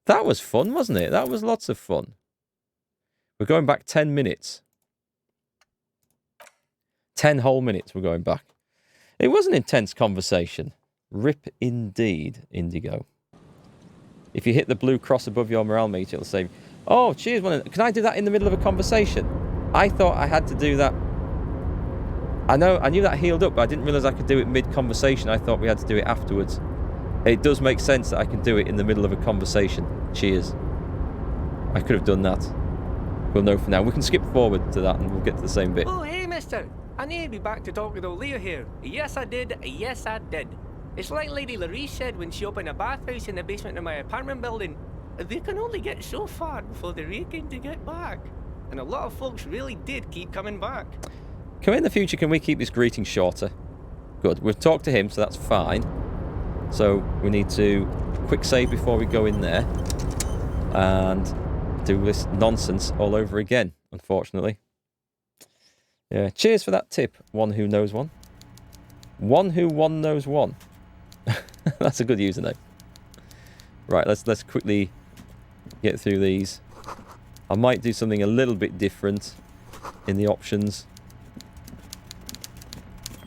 That was fun, wasn't it? That was lots of fun. We're going back 10 minutes. 10 whole minutes we're going back. It was an intense conversation. Rip indeed, Indigo. If you hit the blue cross above your morale meter, it'll say, oh, cheers. Can I do that in the middle of a conversation? I thought I had to do that. I knew that healed up, but I didn't realise I could do it mid-conversation. I thought we had to do it afterwards. It does make sense that I can do it in the middle of a conversation. Cheers. I could have done that. We'll know for now. We can skip forward to that and we'll get to the same bit. Oh, hey, mister. I need to be back to talk with old Leah here. Yes, I did. Yes, I did. It's like Lady Larisse said when she opened a bathhouse in the basement of my apartment building. They can only get so far before they're aching to get back. And a lot of folks really did keep coming back. Can we, in the future, can we keep this greeting shorter? Good. We've talked to him, so that's fine. So we need to quick save before we go in there. And do this nonsense all over again, unfortunately. Yeah, cheers for that tip, one who knows one. One who one knows one. That's a good username. Right, let's quickly get through these. I might do something a little bit different in the options.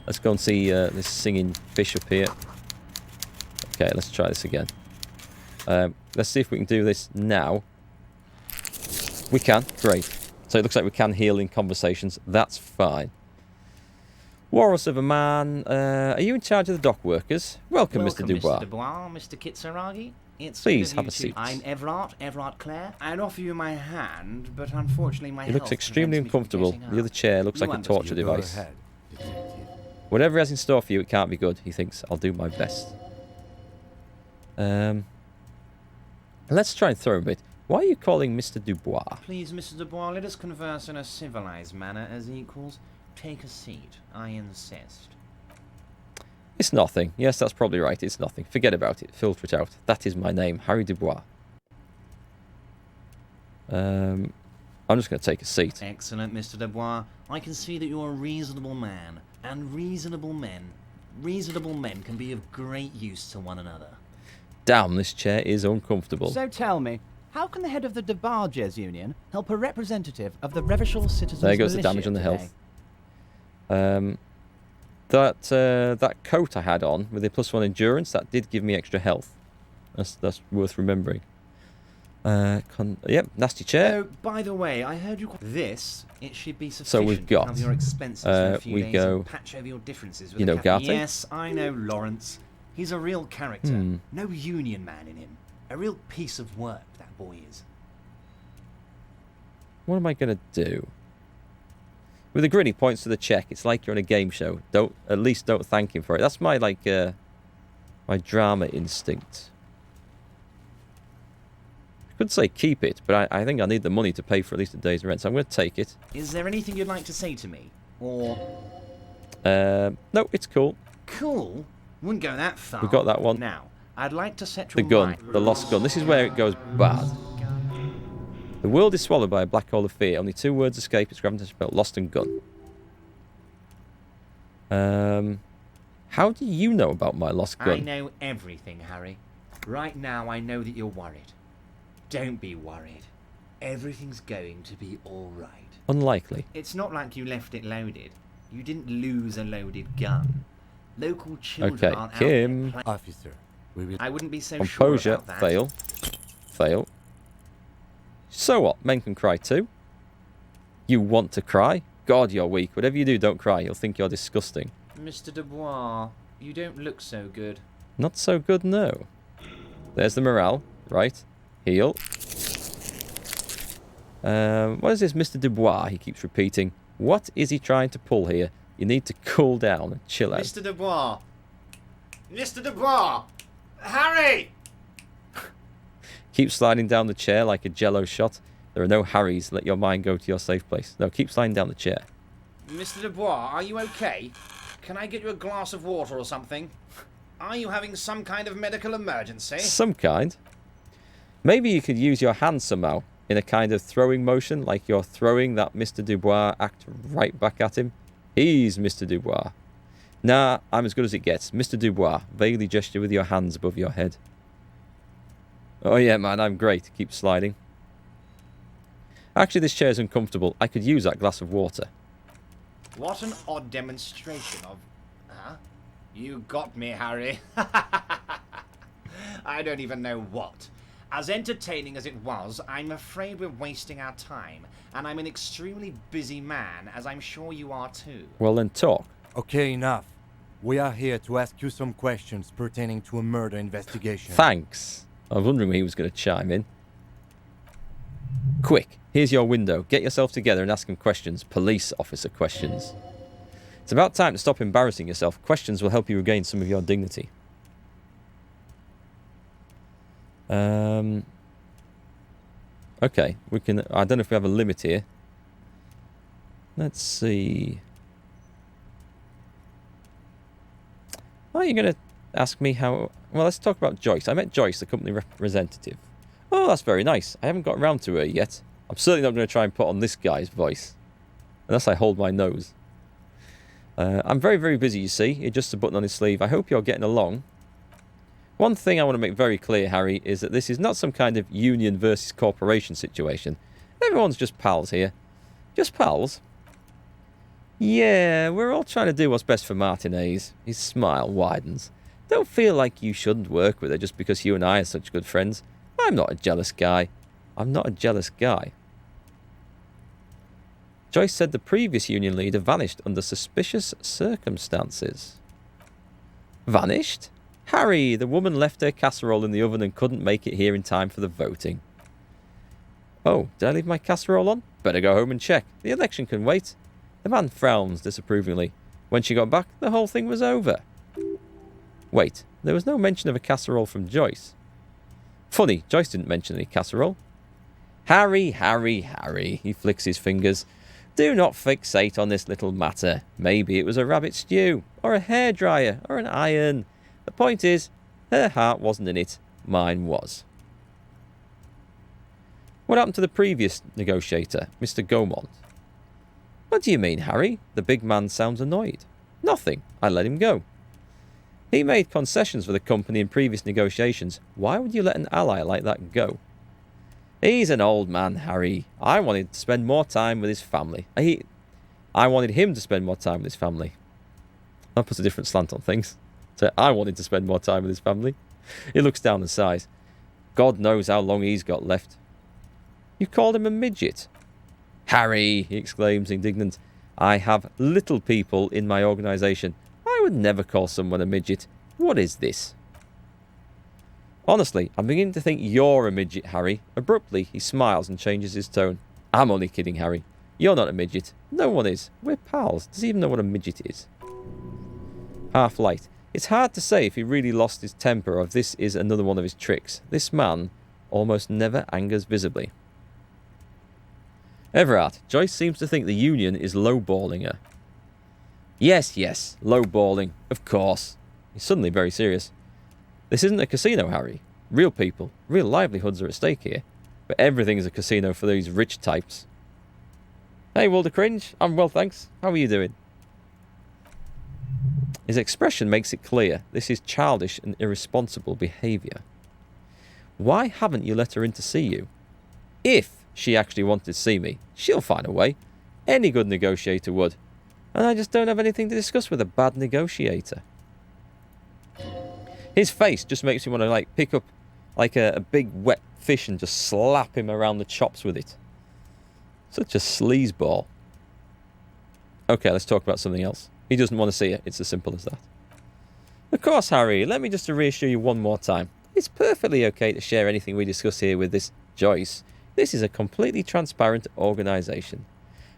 Let's go and see this singing fish up here. Okay, let's try this again. Let's see if we can do this now. We can, great. So it looks like we can heal in conversations. That's fine. Walrus of a man, are you in charge of the dock workers? Welcome Mr. Dubois. Mr. Dubois, Mr. Kitsaragi. It's Please have a seat. I'm Everard Clare. I'd offer you my hand, but unfortunately my He looks extremely uncomfortable. The other chair looks like a torture device. Whatever he has in store for you, it can't be good. He thinks, I'll do my best. Let's try and throw him a bit. Why are you calling Mr. Dubois? Please, Mr. Dubois, let us converse in a civilized manner as equals. Take a seat. I insist. It's nothing. Yes, that's probably right. It's nothing. Forget about it. Filter it out. That is my name, Harry Dubois. I'm just going to take a seat. Excellent, Mr. Dubois. I can see that you're a reasonable man. And reasonable men can be of great use to one another. Damn, this chair is uncomfortable. So tell me, how can the head of the Debarges Union help a representative of the Revachol Citizens There goes the Militia damage on the today? health. That coat I had on with the +1 endurance, that did give me extra health. That's worth remembering. Yep, nasty chair. Oh, by the way, I heard you. This it should be sufficient. So we've got. To cover your expenses for a few we days go. and patch over your differences with You know, Garte? Yes, I know Lawrence. He's a real character. No union man in him. A real piece of work, that boy is. What am I going to do? With a grin, he points to the check. It's like you're on a game show. At least don't thank him for it. That's my, my drama instinct. I could say keep it, but I think I need the money to pay for at least a day's rent, so I'm going to take it. Is there anything you'd like to say to me? Or... no, it's cool. Cool? Wouldn't go that far. We got that one. Now, I'd like to set The your gun. mind... The lost gun. This is where it goes bad. The world is swallowed by a black hole of fear. Only 2 words escape its gravitational belt. Lost and gun. How do you know about my lost gun? I know everything, Harry. Right now, I know that you're worried. Don't be worried. Everything's going to be all right. Unlikely. It's not like you left it loaded. You didn't lose a loaded gun. Local children Okay, aren't Kim. out there Officer, we will... I wouldn't be so Composure. sure about that. Fail. Fail. So what? Men can cry too. You want to cry? God, you're weak. Whatever you do, don't cry. You'll think you're disgusting. Mr. Dubois, you don't look so good. Not so good, no. There's the morale. Right. Heal. What is this Mr. Dubois? He keeps repeating. What is he trying to pull here? You need to cool down and chill out. Mr. Dubois! Mr. Dubois! Harry! Keep sliding down the chair like a jello shot. There are no Harrys. Let your mind go to your safe place. No, keep sliding down the chair. Mr. Dubois, are you okay? Can I get you a glass of water or something? Are you having some kind of medical emergency? Some kind. Maybe you could use your hands somehow in a kind of throwing motion, like you're throwing that Mr. Dubois act right back at him. He's Mr. Dubois. Nah, I'm as good as it gets. Mr. Dubois, vaguely gesture with your hands above your head. Oh yeah, man, I'm great. Keep sliding. Actually, this chair is uncomfortable. I could use that glass of water. What an odd demonstration of... Huh? You got me, Harry. I don't even know what. As entertaining as it was, I'm afraid we're wasting our time. And I'm an extremely busy man, as I'm sure you are too. Well, then talk. Okay, enough. We are here to ask you some questions pertaining to a murder investigation. Thanks. I was wondering when he was going to chime in. Quick, here's your window. Get yourself together and ask him questions. Police officer questions. It's about time to stop embarrassing yourself. Questions will help you regain some of your dignity. Okay, we can... I don't know if we have a limit here. Let's see. Are you going to ask me how... Well, let's talk about Joyce. I met Joyce, the company representative. Oh, that's very nice. I haven't got around to her yet. I'm certainly not going to try and put on this guy's voice. Unless I hold my nose. I'm very, very busy, you see. It's just a button on his sleeve. I hope you're getting along. One thing I want to make very clear, Harry, is that this is not some kind of union versus corporation situation. Everyone's just pals here. Just pals. Yeah, we're all trying to do what's best for Martinez. His smile widens. Don't feel like you shouldn't work with her just because you and I are such good friends. I'm not a jealous guy. I'm not a jealous guy. Joyce said the previous union leader vanished under suspicious circumstances. Vanished? Harry, the woman left her casserole in the oven and couldn't make it here in time for the voting. Oh, did I leave my casserole on? Better go home and check. The election can wait. The man frowns disapprovingly. When she got back, the whole thing was over. Wait, there was no mention of a casserole from Joyce. Funny, Joyce didn't mention any casserole. Harry, Harry, Harry, he flicks his fingers. Do not fixate on this little matter. Maybe it was a rabbit stew, or a hairdryer, or an iron. The point is, her heart wasn't in it. Mine was. What happened to the previous negotiator, Mr. Gaumont? What do you mean, Harry? The big man sounds annoyed. Nothing. I let him go. He made concessions for the company in previous negotiations. Why would you let an ally like that go? He's an old man, Harry. I wanted to spend more time with his family. I wanted him to spend more time with his family. That puts a different slant on things. So I wanted to spend more time with his family. He looks down and sighs. God knows how long he's got left. You called him a midget. Harry, he exclaims, indignant. I have little people in my organisation. I would never call someone a midget. What is this? Honestly, I'm beginning to think you're a midget, Harry. Abruptly, he smiles and changes his tone. I'm only kidding, Harry. You're not a midget. No one is. We're pals. Does he even know what a midget is? Half light. It's hard to say if he really lost his temper or if this is another one of his tricks. This man almost never angers visibly. Everard, Joyce seems to think the union is lowballing her. Yes, yes, lowballing, of course. He's suddenly very serious. This isn't a casino, Harry. Real people, real livelihoods are at stake here. But everything is a casino for these rich types. Hey, Walter Cringe. I'm well, thanks. How are you doing? His expression makes it clear this is childish and irresponsible behaviour. Why haven't you let her in to see you? If she actually wanted to see me, she'll find a way. Any good negotiator would. And I just don't have anything to discuss with a bad negotiator. His face just makes me want to pick up a big wet fish and just slap him around the chops with it. Such a sleazeball. Okay, let's talk about something else. He doesn't want to see it. It's as simple as that. Of course, Harry. Let me just reassure you one more time. It's perfectly okay to share anything we discuss here with this Joyce. This is a completely transparent organisation.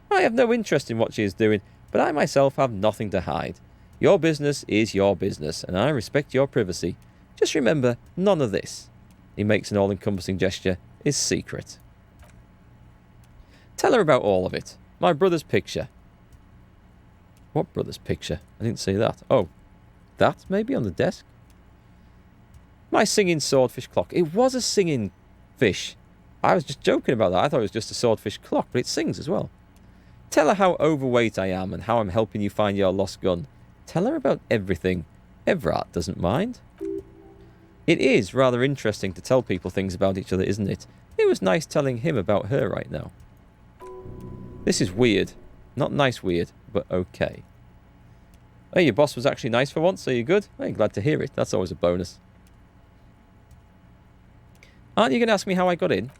I have no interest in what she is doing, but I myself have nothing to hide. Your business is your business, and I respect your privacy. Just remember, none of this, he makes an all-encompassing gesture, is secret. Tell her about all of it. My brother's picture. What brother's picture? I didn't see that. Oh, that maybe on the desk? My singing swordfish clock. It was a singing fish. I was just joking about that. I thought it was just a swordfish clock, but it sings as well. Tell her how overweight I am and how I'm helping you find your lost gun. Tell her about everything. Everard doesn't mind. It is rather interesting to tell people things about each other, isn't it? It was nice telling him about her right now. This is weird. Not nice weird, but okay. Hey, your boss was actually nice for once. Are you good? Hey, glad to hear it. That's always a bonus. Aren't you going to ask me how I got in?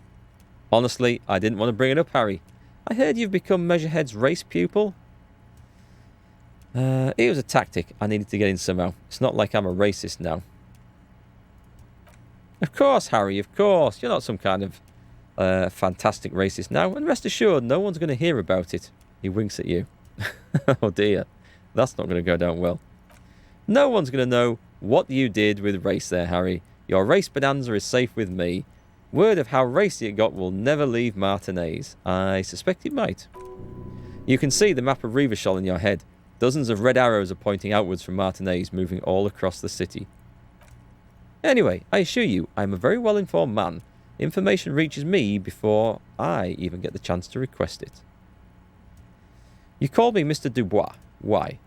Honestly, I didn't want to bring it up, Harry. I heard you've become Measurehead's race pupil. It was a tactic. I needed to get in somehow. It's not like I'm a racist now. Of course, Harry, of course. You're not some kind of fantastic racist now. And rest assured, no one's going to hear about it. He winks at you. Oh dear. That's not going to go down well. No one's going to know what you did with race there, Harry. Your race bonanza is safe with me. Word of how racy it got will never leave Martinez. I suspect it might. You can see the map of Revachol in your head. Dozens of red arrows are pointing outwards from Martinez, moving all across the city. Anyway, I assure you, I am a very well-informed man. Information reaches me before I even get the chance to request it. You called me Mr. Dubois. Why?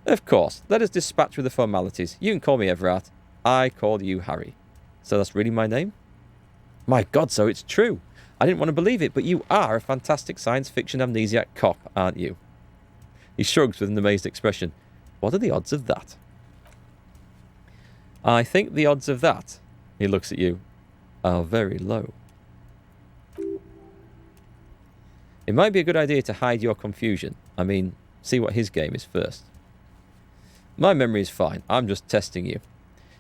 Of course, let us dispatch with the formalities. You can call me Everard. I call you Harry. So that's really my name? My God, so it's true. I didn't want to believe it, but you are a fantastic science fiction amnesiac cop, aren't you? He shrugs with an amazed expression. What are the odds of that? I think the odds of that, he looks at you, are very low. It might be a good idea to hide your confusion. I mean, see what his game is first. My memory is fine. I'm just testing you.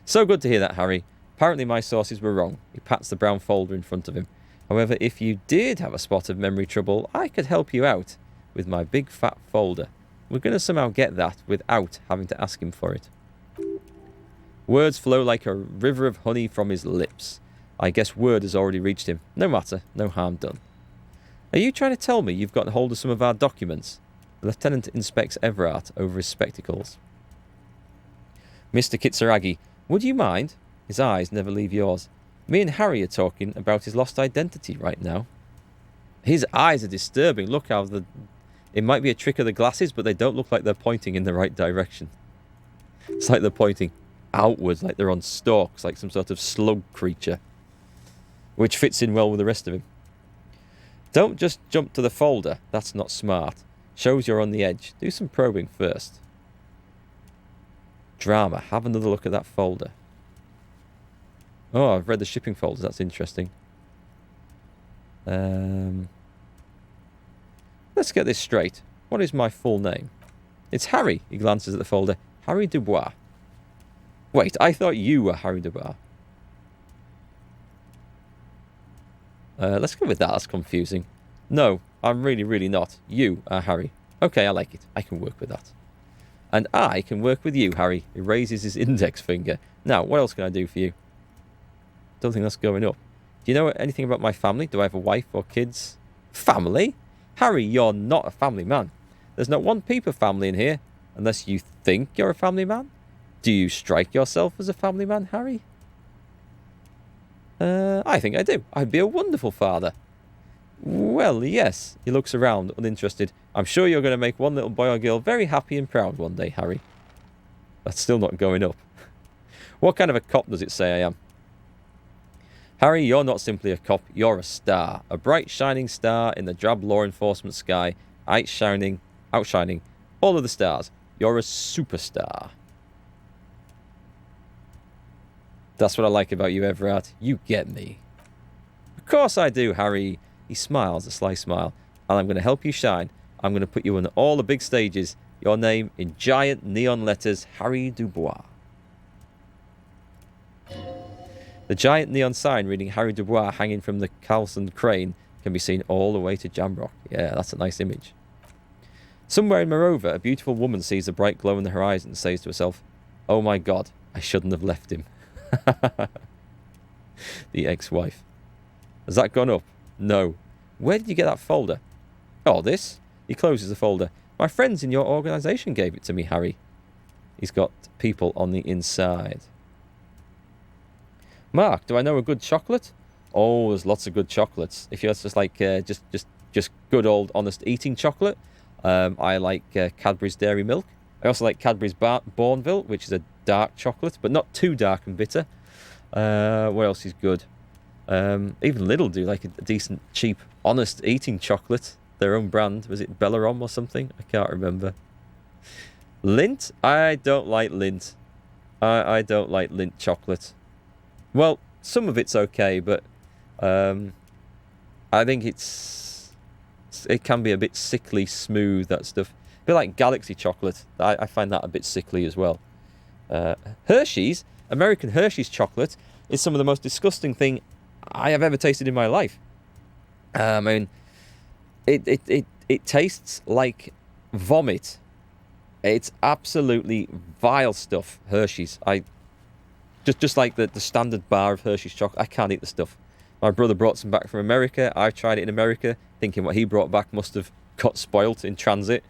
So good to hear that, Harry. Apparently my sources were wrong. He pats the brown folder in front of him. However, if you did have a spot of memory trouble, I could help you out with my big fat folder. We're going to somehow get that without having to ask him for it. Words flow like a river of honey from his lips. I guess word has already reached him. No matter, no harm done. Are you trying to tell me you've gotten hold of some of our documents? The lieutenant inspects Everard over his spectacles. Mr. Kitsuragi, would you mind? His eyes never leave yours. Me and Harry are talking about his lost identity right now. His eyes are disturbing. Look how it might be a trick of the glasses, but they don't look like they're pointing in the right direction. It's like they're pointing outwards, like they're on stalks, like some sort of slug creature. Which fits in well with the rest of him. Don't just jump to the folder. That's not smart. Shows you're on the edge. Do some probing first. Drama. Have another look at that folder. Oh, I've read the shipping folders. That's interesting. Let's get this straight. What is my full name? It's Harry. He glances at the folder. Harry Dubois. Wait, I thought you were Harry Dubois. Let's go with that. That's confusing. No, I'm really, really not. You are Harry. Okay, I like it. I can work with that. And I can work with you, Harry. He raises his index finger. Now, what else can I do for you? Don't think that's going up. Do you know anything about my family? Do I have a wife or kids? Family? Harry, you're not a family man. There's not one peep of family in here, unless you think you're a family man. Do you strike yourself as a family man, Harry? I think I do. I'd be a wonderful father. Well, yes. He looks around, uninterested. I'm sure you're going to make one little boy or girl very happy and proud one day, Harry. That's still not going up. What kind of a cop does it say I am? Harry, you're not simply a cop. You're a star. A bright, shining star in the drab law enforcement sky, outshining all of the stars. You're a superstar. That's what I like about you, Everard. You get me. Of course I do, Harry. He smiles a sly smile. And I'm going to help you shine. I'm going to put you on all the big stages. Your name in giant neon letters, Harry Dubois. The giant neon sign reading Harry Dubois hanging from the Carlson crane can be seen all the way to Jamrock. Yeah, that's a nice image. Somewhere in Morova, a beautiful woman sees a bright glow in the horizon and says to herself, "Oh my God, I shouldn't have left him." The ex-wife. Has that gone up? No. Where did you get that folder? Oh, this? He closes the folder. My friends in your organisation gave it to me, Harry. He's got people on the inside. Mark, do I know a good chocolate? Oh, there's lots of good chocolates. If you're just like just good old honest eating chocolate, I like Cadbury's Dairy Milk. I also like Cadbury's Bourneville, which is a dark chocolate, but not too dark and bitter. What else is good? Even Lidl do like a decent, cheap, honest eating chocolate. Their own brand. Was it Bellarom or something? I can't remember. Lindt? I don't like Lindt. I don't like Lindt chocolate. Well, some of it's okay, but I think it can be a bit sickly smooth, that stuff. A bit like Galaxy chocolate. I find that a bit sickly as well. Hershey's, American Hershey's chocolate, is some of the most disgusting thing I have ever tasted in my life. I mean, it tastes like vomit. It's absolutely vile stuff, Hershey's. Just like the standard bar of Hershey's chocolate, I can't eat the stuff. My brother brought some back from America. I tried it in America, thinking what he brought back must have got spoilt in transit.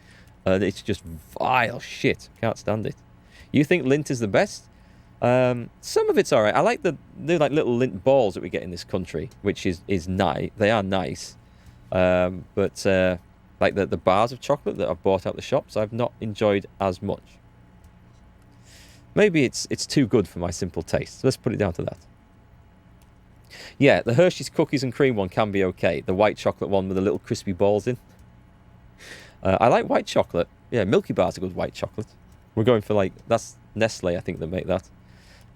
And it's just vile shit. Can't stand it. You think Lindt is the best? Some of it's alright. I like the like little Lindt balls that we get in this country, which is nice. They are nice. But like the bars of chocolate that I've bought out the shops, I've not enjoyed as much. Maybe it's too good for my simple taste. So let's put it down to that. Yeah, the Hershey's cookies and cream one can be okay. The white chocolate one with the little crispy balls in. I like white chocolate. Yeah, Milky Bar's a good white chocolate. We're going for like, that's Nestle, I think, that make that.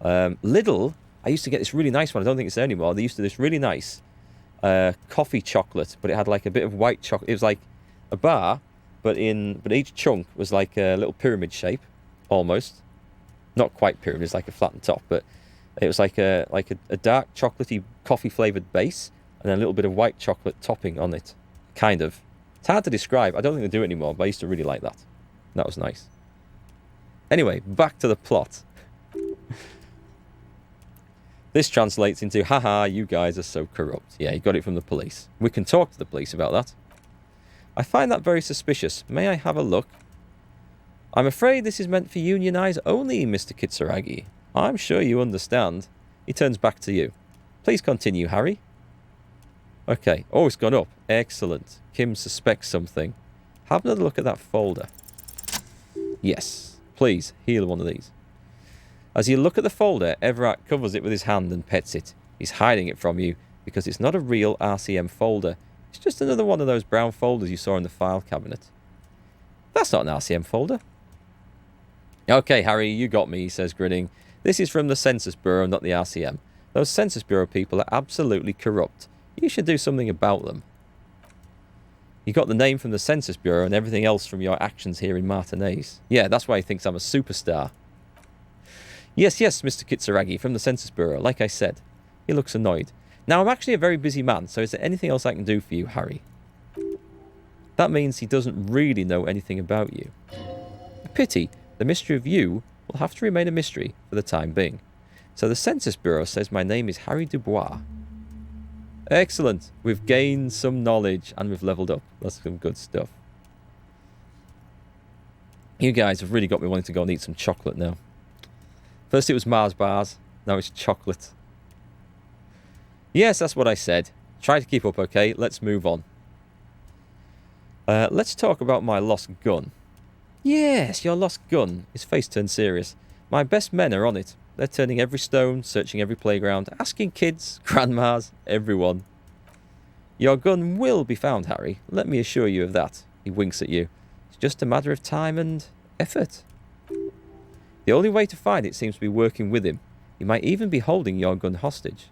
Lidl, I used to get this really nice one. I don't think it's there anymore. They used to do this really nice coffee chocolate, but it had like a bit of white chocolate. It was like a bar, but each chunk was like a little pyramid shape, almost. Not quite pyramid, it's like a flattened top, but it was like a dark chocolatey coffee flavoured base, and then a little bit of white chocolate topping on it. Kind of. It's hard to describe. I don't think they do it anymore, but I used to really like that. That was nice. Anyway, back to the plot. This translates into, haha, you guys are so corrupt. Yeah, he got it from the police. We can talk to the police about that. I find that very suspicious. May I have a look? I'm afraid this is meant for union eyes only, Mr. Kitsuragi. I'm sure you understand. He turns back to you. Please continue, Harry. Okay. Oh, it's gone up. Excellent. Kim suspects something. Have another look at that folder. Yes. Please, heal one of these. As you look at the folder, Everett covers it with his hand and pets it. He's hiding it from you because it's not a real RCM folder. It's just another one of those brown folders you saw in the file cabinet. That's not an RCM folder. Okay, Harry, you got me, he says, grinning. This is from the Census Bureau, not the RCM. Those Census Bureau people are absolutely corrupt. You should do something about them. You got the name from the Census Bureau and everything else from your actions here in Martinez. Yeah, that's why he thinks I'm a superstar. Yes, Mr. Kitsuragi, from the Census Bureau, like I said. He looks annoyed. Now, I'm actually a very busy man, so is there anything else I can do for you, Harry? That means he doesn't really know anything about you. A pity. The mystery of you will have to remain a mystery for the time being. So the Census Bureau says my name is Harry Dubois. Excellent. We've gained some knowledge and we've leveled up. That's some good stuff. You guys have really got me wanting to go and eat some chocolate now. First it was Mars bars, now it's chocolate. Yes, that's what I said. Try to keep up, okay? Let's move on. Let's talk about my lost gun. Yes, your lost gun. His face turned serious. My best men are on it. They're turning every stone, searching every playground, asking kids, grandmas, everyone. Your gun will be found, Harry. Let me assure you of that. He winks at you. It's just a matter of time and effort. The only way to find it seems to be working with him. He might even be holding your gun hostage.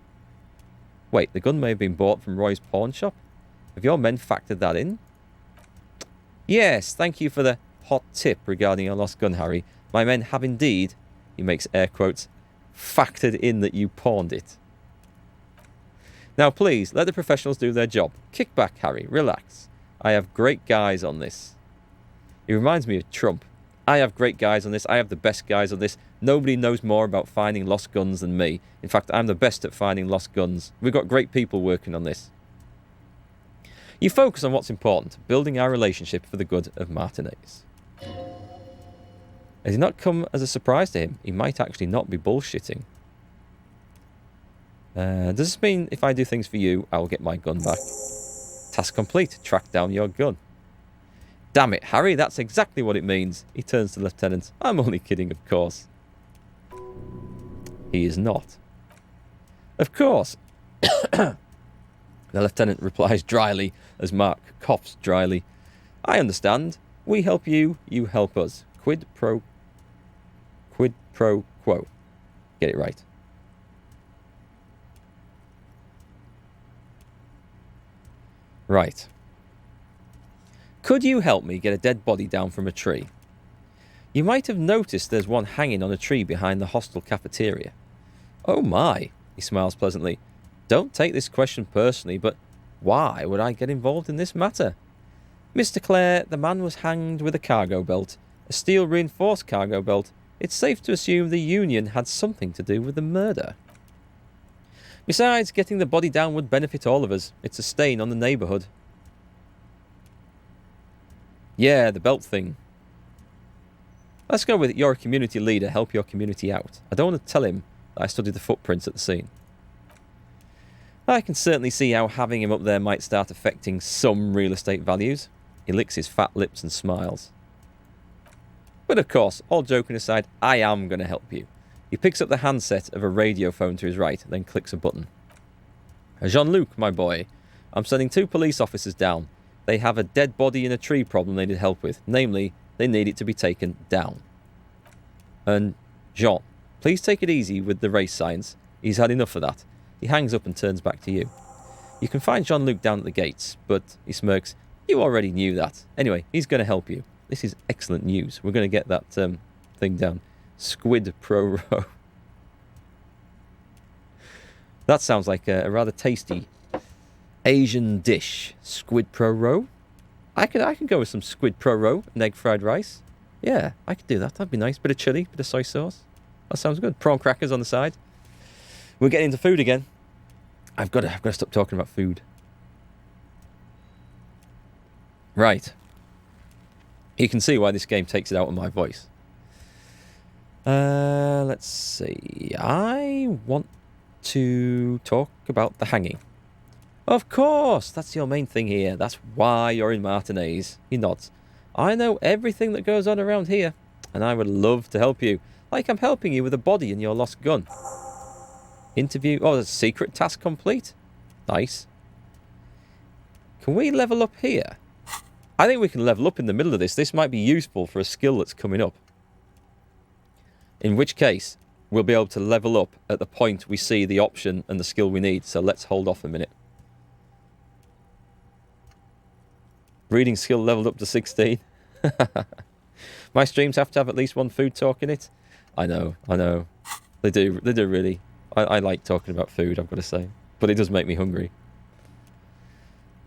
Wait, the gun may have been bought from Roy's pawn shop? Have your men factored that in? Yes, thank you for the hot tip regarding your lost gun, Harry. My men have indeed, he makes air quotes, factored in that you pawned it. Now please, let the professionals do their job. Kick back, Harry. Relax. I have great guys on this. He reminds me of Trump. I have great guys on this. I have the best guys on this. Nobody knows more about finding lost guns than me. In fact, I'm the best at finding lost guns. We've got great people working on this. You focus on what's important, building our relationship for the good of Martinez. Has it not come as a surprise to him? He might actually not be bullshitting. Does this mean if I do things for you, I will get my gun back? Task complete. Track down your gun. Damn it, Harry, that's exactly what it means. He turns to the lieutenant. I'm only kidding, of course. He is not. Of course. The lieutenant replies dryly as Mark coughs dryly. I understand. We help you, you help us. Quid pro quo. Get it right. Right. Could you help me get a dead body down from a tree? You might have noticed there's one hanging on a tree behind the hostel cafeteria. Oh my, he smiles pleasantly. Don't take this question personally, but why would I get involved in this matter? Mr. Clare, the man was hanged with a cargo belt, a steel-reinforced cargo belt. It's safe to assume the Union had something to do with the murder. Besides, getting the body down would benefit all of us. It's a stain on the neighbourhood. Yeah, the belt thing. Let's go with it. You're a community leader. Help your community out. I don't want to tell him that I studied the footprints at the scene. I can certainly see how having him up there might start affecting some real estate values. He licks his fat lips and smiles. But of course, all joking aside, I am going to help you. He picks up the handset of a radio phone to his right, then clicks a button. Jean-Luc, my boy, I'm sending 2 police officers down. They have a dead body in a tree problem they need help with. Namely, they need it to be taken down. And Jean, please take it easy with the race signs. He's had enough of that. He hangs up and turns back to you. You can find Jean-Luc down at the gates, but he smirks. You already knew that. Anyway, he's going to help you. This is excellent news. We're going to get that thing down. Squid pro roe. That sounds like a rather tasty Asian dish. Squid pro roe. I can go with some squid pro roe and egg fried rice. Yeah, I could do that. That'd be nice. Bit of chili, bit of soy sauce. That sounds good. Prawn crackers on the side. We're getting into food again. I've got to stop talking about food. Right. You can see why this game takes it out of my voice. Let's see. I want to talk about the hanging. Of course, that's your main thing here. That's why you're in Martinez. He nods. I know everything that goes on around here, and I would love to help you. Like I'm helping you with a body and your lost gun. Interview. Oh, there's a secret task complete. Nice. Can we level up here? I think we can level up in the middle of this. This might be useful for a skill that's coming up. In which case, we'll be able to level up at the point we see the option and the skill we need. So let's hold off a minute. Breeding skill leveled up to 16. My streams have to have at least one food talk in it. I know. They do really. I like talking about food, I've got to say. But it does make me hungry.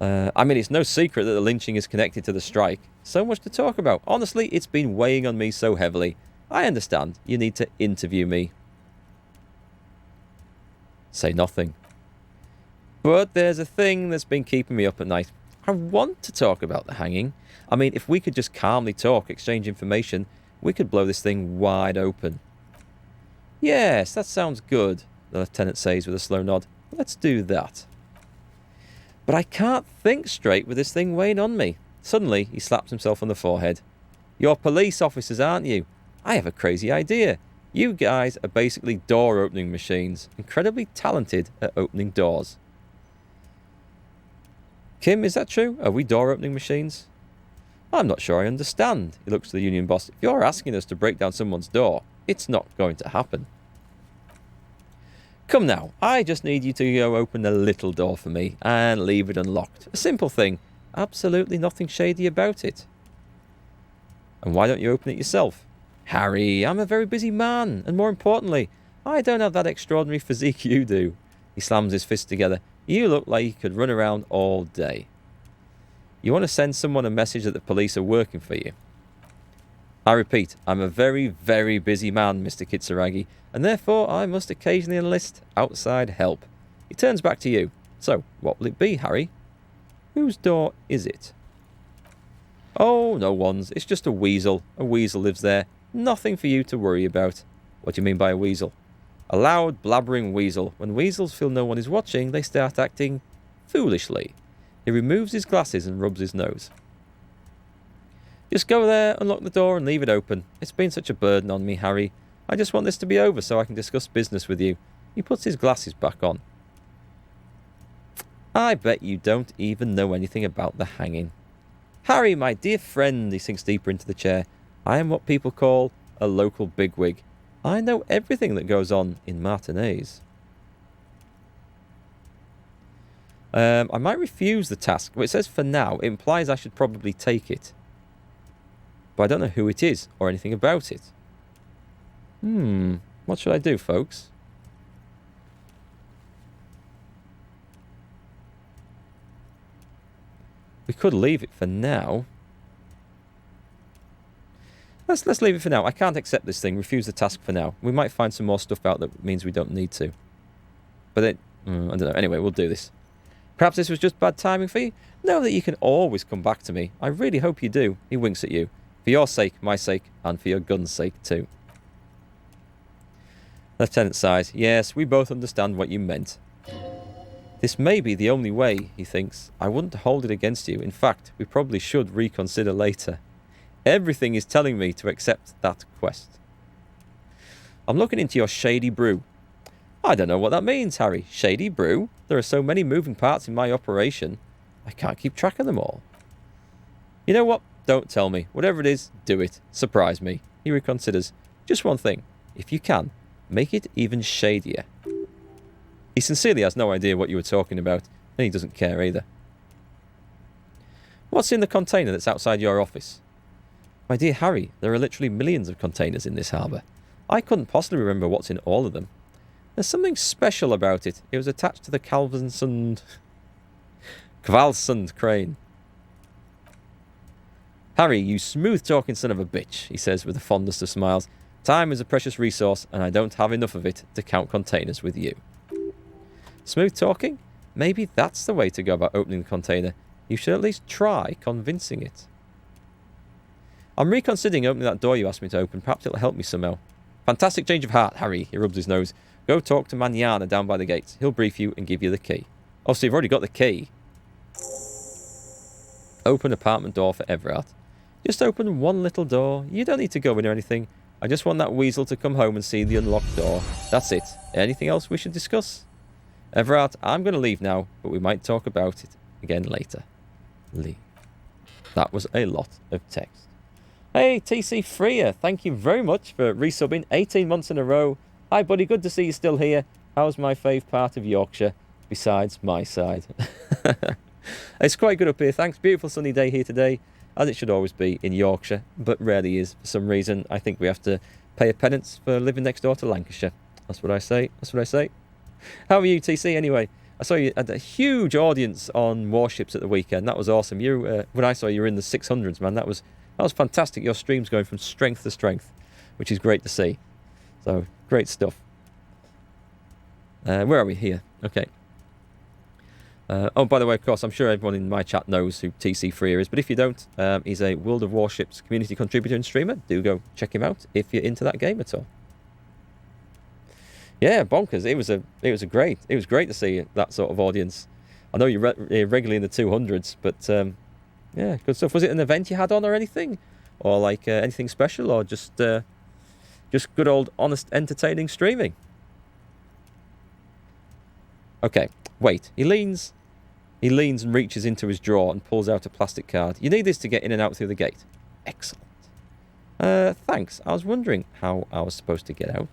I mean, it's no secret that the lynching is connected to the strike. So much to talk about. Honestly, it's been weighing on me so heavily. I understand. You need to interview me. Say nothing. But there's a thing that's been keeping me up at night. I want to talk about the hanging. I mean, if we could just calmly talk, exchange information, we could blow this thing wide open. Yes, that sounds good, the lieutenant says with a slow nod. Let's do that. But I can't think straight with this thing weighing on me. Suddenly, he slaps himself on the forehead. You're police officers, aren't you? I have a crazy idea. You guys are basically door-opening machines, incredibly talented at opening doors. Kim, is that true? Are we door-opening machines? I'm not sure I understand, he looks to the union boss. If you're asking us to break down someone's door, it's not going to happen. Come now, I just need you to go open a little door for me and leave it unlocked. A simple thing. Absolutely nothing shady about it. And why don't you open it yourself? Harry, I'm a very busy man, and more importantly, I don't have that extraordinary physique you do. He slams his fists together. You look like you could run around all day. You want to send someone a message that the police are working for you? I repeat, I'm a very, very busy man, Mr. Kitsuragi, and therefore I must occasionally enlist outside help. He turns back to you. So, what will it be, Harry? Whose door is it? Oh, no one's. It's just a weasel. A weasel lives there. Nothing for you to worry about. What do you mean by a weasel? A loud, blabbering weasel. When weasels feel no one is watching, they start acting foolishly. He removes his glasses and rubs his nose. Just go there, unlock the door and leave it open. It's been such a burden on me, Harry. I just want this to be over so I can discuss business with you. He puts his glasses back on. I bet you don't even know anything about the hanging. Harry, my dear friend, he sinks deeper into the chair. I am what people call a local bigwig. I know everything that goes on in Martinez. I might refuse the task, but it says for now. It implies I should probably take it. But I don't know who it is or anything about it. What should I do, folks? We could leave it for now. Let's leave it for now. I can't accept this thing. Refuse the task for now. We might find some more stuff out that means we don't need to. But it... I don't know. Anyway, we'll do this. Perhaps this was just bad timing for you? Know that you can always come back to me. I really hope you do. He winks at you. For your sake, my sake, and for your gun's sake too. Lieutenant sighs. Yes, we both understand what you meant. This may be the only way, he thinks. I wouldn't hold it against you. In fact, we probably should reconsider later. Everything is telling me to accept that quest. I'm looking into your shady brew. I don't know what that means, Harry. Shady brew? There are so many moving parts in my operation. I can't keep track of them all. You know what? Don't tell me. Whatever it is, do it. Surprise me. He reconsiders. Just one thing. If you can, make it even shadier. He sincerely has no idea what you were talking about, and he doesn't care either. What's in the container that's outside your office? My dear Harry, there are literally millions of containers in this harbour. I couldn't possibly remember what's in all of them. There's something special about it. It was attached to the Kvalsund crane. Harry, you smooth-talking son of a bitch, he says with the fondest of smiles. Time is a precious resource, and I don't have enough of it to count containers with you. Smooth talking? Maybe that's the way to go about opening the container. You should at least try convincing it. I'm reconsidering opening that door you asked me to open. Perhaps it'll help me somehow. Fantastic change of heart, Harry. He rubs his nose. Go talk to Manana down by the gates. He'll brief you and give you the key. Oh, so you've already got the key. Open apartment door for Everard. Just open one little door. You don't need to go in or anything. I just want that weasel to come home and see the unlocked door. That's it. Anything else we should discuss? Everard, I'm going to leave now, but we might talk about it again later. Leave. That was a lot of text. Hey, TC Freer, thank you very much for resubbing 18 months in a row. Hi, buddy, good to see you still here. How's my fave part of Yorkshire, besides my side? It's quite good up here, thanks. Beautiful sunny day here today, as it should always be in Yorkshire, but rarely is for some reason. I think we have to pay a penance for living next door to Lancashire. That's what I say. That's what I say. How are you, TC, anyway? I saw you had a huge audience on Warships at the weekend. That was awesome. You, when I saw you were in the 600s, man. That was fantastic. Your stream's going from strength to strength, which is great to see. So, great stuff. Where are we here? Okay. Oh, by the way, of course, I'm sure everyone in my chat knows who TC Freer is, but if you don't, he's a World of Warships community contributor and streamer. Do go check him out if you're into that game at all. Yeah, bonkers. It was great to see that sort of audience. I know you're regularly in the 200s, but yeah, good stuff. Was it an event you had on or anything, or like anything special, or just good old honest entertaining streaming? Okay, wait. He leans and reaches into his drawer and pulls out a plastic card. You need this to get in and out through the gate. Excellent. Thanks. I was wondering how I was supposed to get out.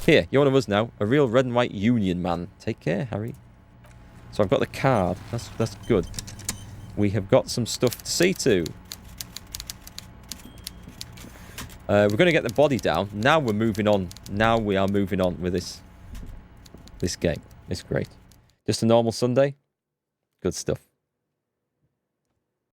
Here, you're one of us now. A real red and white union man. Take care, Harry. So I've got the card. That's good. We have got some stuff to see to. We're going to get the body down. Now we're moving on. Now we are moving on with this game. It's great. Just a normal Sunday. Good stuff.